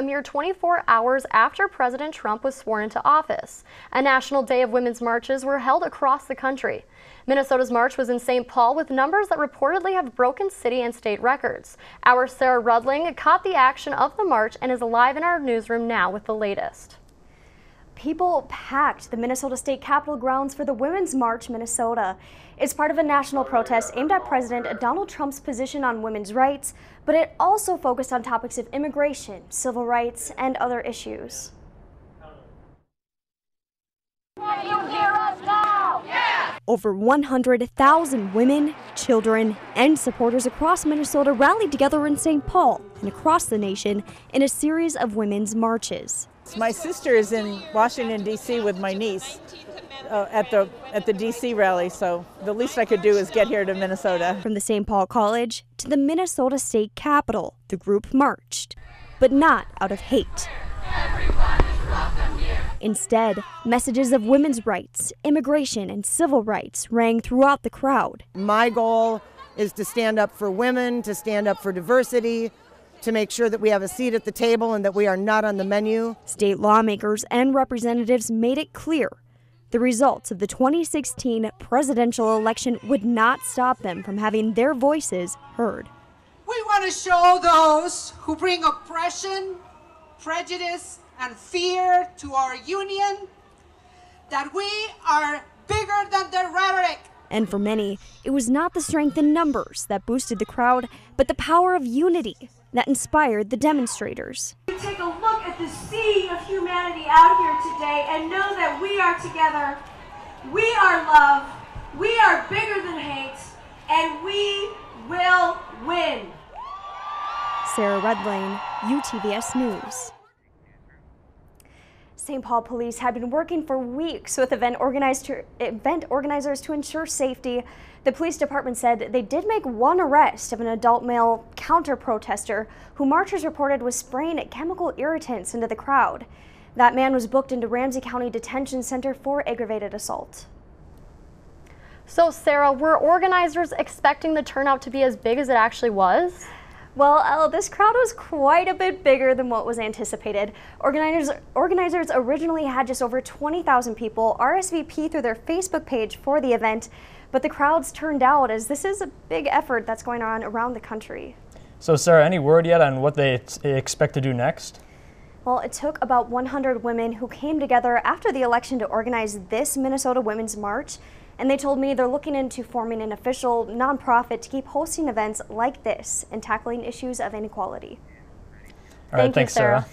a mere 24 hours after President Trump was sworn into office. A national day of women's marches were held across the country. Minnesota's march was in St. Paul with numbers that reportedly have broken city and state records. Our Sarah Rudlang caught the action of the march and is live in our newsroom now with the latest. People packed the Minnesota State Capitol grounds for the Women's March Minnesota. It's part of a national protest aimed at President Donald Trump's position on women's rights, but it also focused on topics of immigration, civil rights, and other issues. Can you hear us now? Yeah! Over 100,000 women, children, and supporters across Minnesota rallied together in St. Paul and across the nation in a series of women's marches. My sister is in Washington, D.C. with my niece at the D.C. rally, so the least I could do is get here to Minnesota. From the St. Paul College to the Minnesota State Capitol, the group marched, but not out of hate. Instead, messages of women's rights, immigration, and civil rights rang throughout the crowd. My goal is to stand up for women, to stand up for diversity, to make sure that we have a seat at the table and that we are not on the menu. State lawmakers and representatives made it clear the results of the 2016 presidential election would not stop them from having their voices heard. We want to show those who bring oppression, prejudice, and fear to our union that we are bigger than their rhetoric. And for many, it was not the strength in numbers that boosted the crowd, but the power of unity that inspired the demonstrators. Take a look at the sea of humanity out here today and know that we are together, we are love, we are bigger than hate, and we will win. Sarah Rudlang, UTVS News. St. Paul police had been working for weeks with event organizers to ensure safety. The police department said they did make one arrest of an adult male counter-protester who marchers reported was spraying chemical irritants into the crowd. That man was booked into Ramsey County Detention Center for aggravated assault. So Sarah, were organizers expecting the turnout to be as big as it actually was? Well, this crowd was quite a bit bigger than what was anticipated. Organizers originally had just over 20,000 people RSVP through their Facebook page for the event, but the crowds turned out as this is a big effort that's going on around the country. So Sarah, any word yet on what they expect to do next? Well, it took about 100 women who came together after the election to organize this Minnesota Women's March. And they told me they're looking into forming an official nonprofit to keep hosting events like this and tackling issues of inequality. All right, thanks, Sarah.